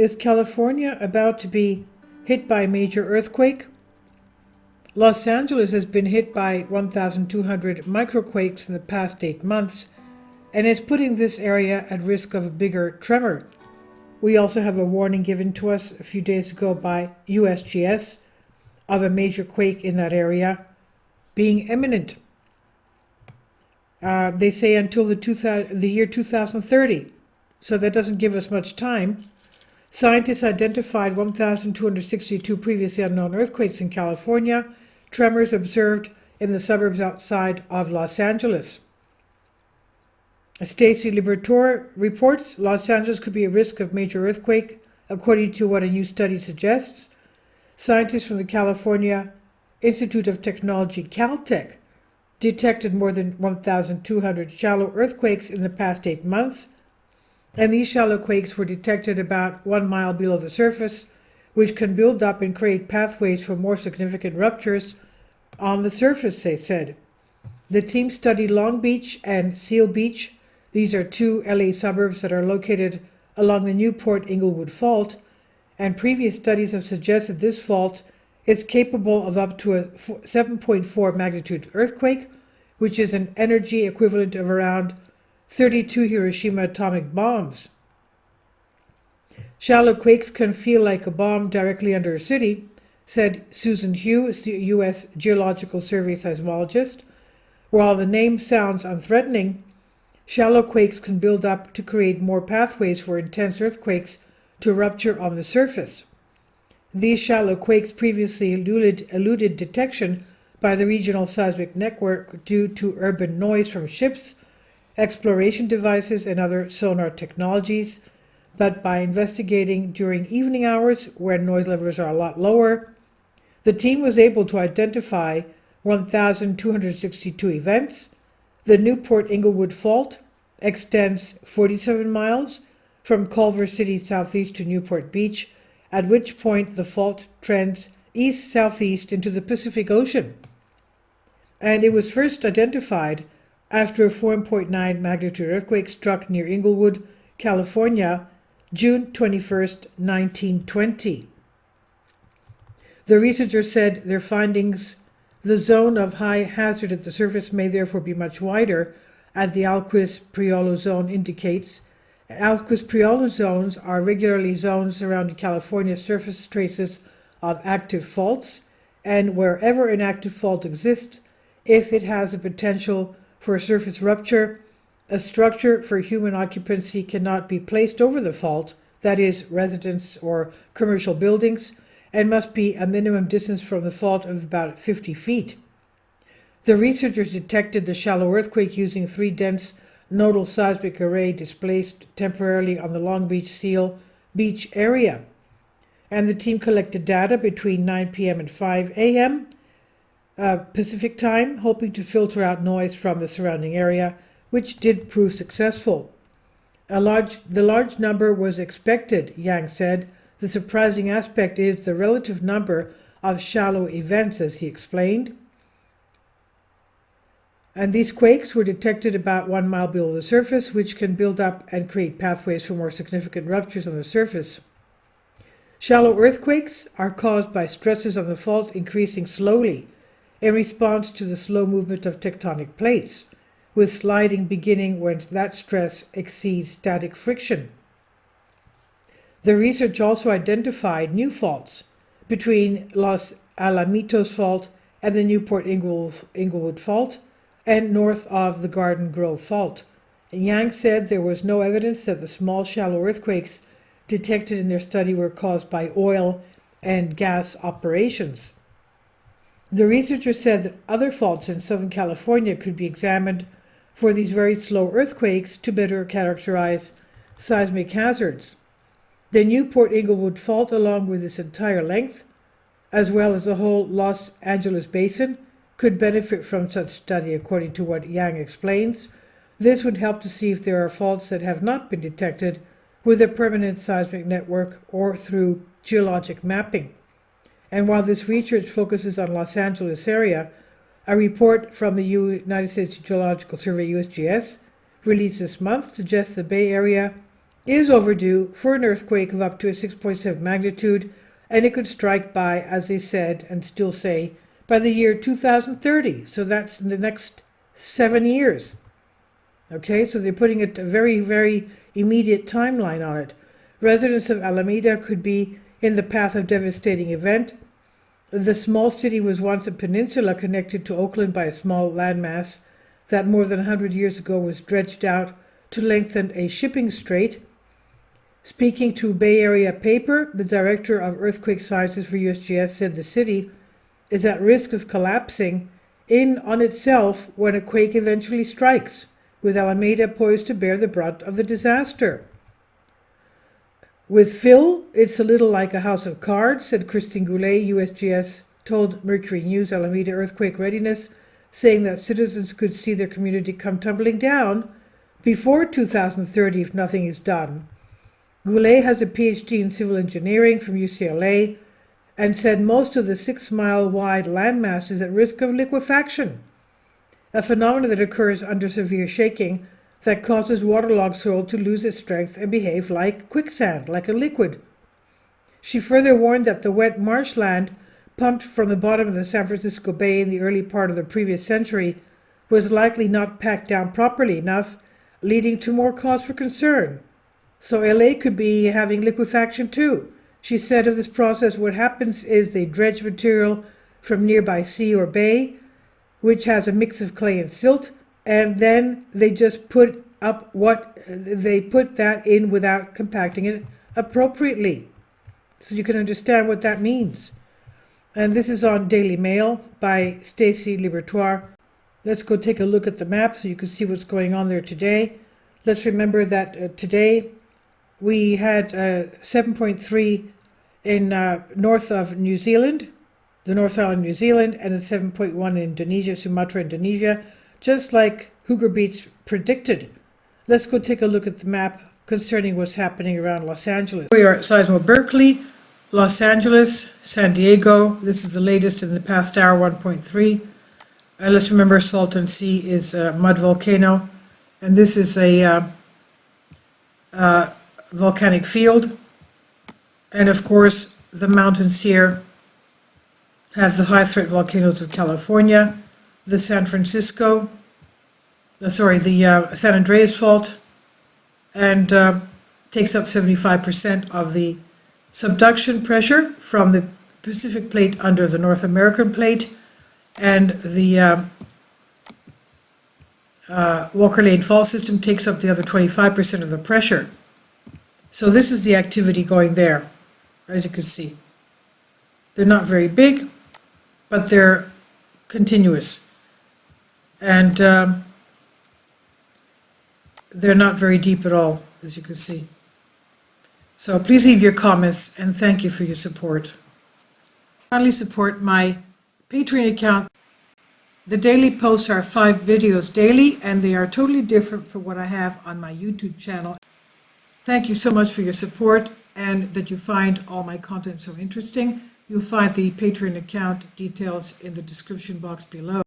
Is California about to be hit by a major earthquake? Los Angeles has been hit by 1,200 micro-quakes in the past 8 months, and it's putting this area at risk of a bigger tremor. We also have a warning given to us a few days ago by USGS of a major quake in that area being imminent. They say until the year 2030, so that doesn't give us much time. Scientists identified 1,262 previously unknown earthquakes in California, tremors observed in the suburbs outside of Los Angeles. Stacy Liberatore reports Los Angeles could be at risk of major earthquake, according to what a new study suggests. Scientists from the California Institute of Technology, Caltech, detected more than 1,200 shallow earthquakes in the past 8 months, and these shallow quakes were detected about 1 mile below the surface, which can build up and create pathways for more significant ruptures on the surface, they said. The team studied Long Beach and Seal Beach. These are 2 LA suburbs that are located along the Newport-Inglewood Fault, and previous studies have suggested this fault is capable of up to a 7.4 magnitude earthquake, which is an energy equivalent of around 32 Hiroshima atomic bombs. Shallow quakes can feel like a bomb directly under a city, said Susan Hugh, U.S. Geological Survey seismologist. While the name sounds unthreatening, shallow quakes can build up to create more pathways for intense earthquakes to rupture on the surface. These shallow quakes previously eluded detection by the regional seismic network due to urban noise from ships, exploration devices, and other sonar technologies, but by investigating during evening hours when noise levels are a lot lower, the team was able to identify 1,262 events. The Newport-Inglewood Fault extends 47 miles from Culver City southeast to Newport Beach, at which point the fault trends east-southeast into the Pacific Ocean. And it was first identified after a 4.9 magnitude earthquake struck near Inglewood, California, June 21, 1920. The researchers said their findings, the zone of high hazard at the surface may therefore be much wider, as the Alquist-Priolo zone indicates. Alquist-Priolo zones are regularly zones surrounding California's surface traces of active faults, and wherever an active fault exists, if it has a potential for a surface rupture, a structure for human occupancy cannot be placed over the fault, that is, residence or commercial buildings, and must be a minimum distance from the fault of about 50 feet. The researchers detected the shallow earthquake using 3 dense nodal seismic array displaced temporarily on the Long Beach Seal Beach area. And the team collected data between 9 p.m. and 5 a.m. Pacific time, hoping to filter out noise from the surrounding area, which did prove successful. The large number was expected, Yang said. The surprising aspect is the relative number of shallow events, as he explained. And these quakes were detected about 1 mile below the surface, which can build up and create pathways for more significant ruptures on the surface. Shallow earthquakes are caused by stresses on the fault increasing slowly in response to the slow movement of tectonic plates, with sliding beginning when that stress exceeds static friction. The research also identified new faults between Los Alamitos Fault and the Newport-Inglewood Fault, and north of the Garden Grove Fault. Yang said there was no evidence that the small shallow earthquakes detected in their study were caused by oil and gas operations. The researchers said that other faults in Southern California could be examined for these very slow earthquakes to better characterize seismic hazards. The Newport-Inglewood Fault, along with its entire length, as well as the whole Los Angeles basin, could benefit from such study, according to what Yang explains. This would help to see if there are faults that have not been detected with a permanent seismic network or through geologic mapping. And while this research focuses on Los Angeles area, a report from the United States Geological Survey, USGS, released this month suggests the Bay Area is overdue for an earthquake of up to a 6.7 magnitude, and it could strike by, as they said and still say, by the year 2030. So that's in the next 7 years. Okay, so they're putting a very, very immediate timeline on it. Residents of Alameda could be in the path of devastating event. The small city was once a peninsula connected to Oakland by a small landmass that more than 100 years ago was dredged out to lengthen a shipping strait. Speaking to Bay Area Paper, the director of earthquake sciences for USGS said the city is at risk of collapsing in on itself when a quake eventually strikes, with Alameda poised to bear the brunt of the disaster. With Phil, it's a little like a house of cards, said Christine Goulet. USGS told Mercury News Alameda earthquake readiness, saying that citizens could see their community come tumbling down before 2030 if nothing is done. Goulet has a PhD in civil engineering from UCLA and said most of the 6-mile wide landmass is at risk of liquefaction, a phenomenon that occurs under severe shaking that causes waterlogged soil to lose its strength and behave like quicksand, like a liquid. She further warned that the wet marshland pumped from the bottom of the San Francisco Bay in the early part of the previous century was likely not packed down properly enough, leading to more cause for concern. So LA could be having liquefaction too. She said of this process, what happens is they dredge material from nearby sea or bay, which has a mix of clay and silt, and then they just put that in without compacting it appropriately. So you can understand what that means. And this is on Daily Mail by Stacy Libertoire. Let's go take a look at the map so you can see what's going on there today. Let's remember that today we had 7.3 in north of New Zealand, the North Island, New Zealand, and a 7.1 in Indonesia, Sumatra, Indonesia, just like Huger Beats predicted. Let's go take a look at the map concerning what's happening around Los Angeles. We are at Seismo Berkeley, Los Angeles, San Diego. This is the latest in the past hour, 1.3. Let's remember Salton Sea is a mud volcano, and this is a volcanic field. And of course, the mountains here have the high threat volcanoes of California, the San Andreas Fault, and takes up 75% of the subduction pressure from the Pacific Plate under the North American Plate, and the Walker Lane Fault system takes up the other 25% of the pressure. So this is the activity going there, as you can see. They're not very big, but they're continuous. And they're not very deep at all, as you can see. So please leave your comments, and thank you for your support. Finally, support my Patreon account. The daily posts are 5 videos daily, and they are totally different from what I have on my YouTube channel. Thank you so much for your support, and that you find all my content so interesting. You'll find the Patreon account details in the description box below.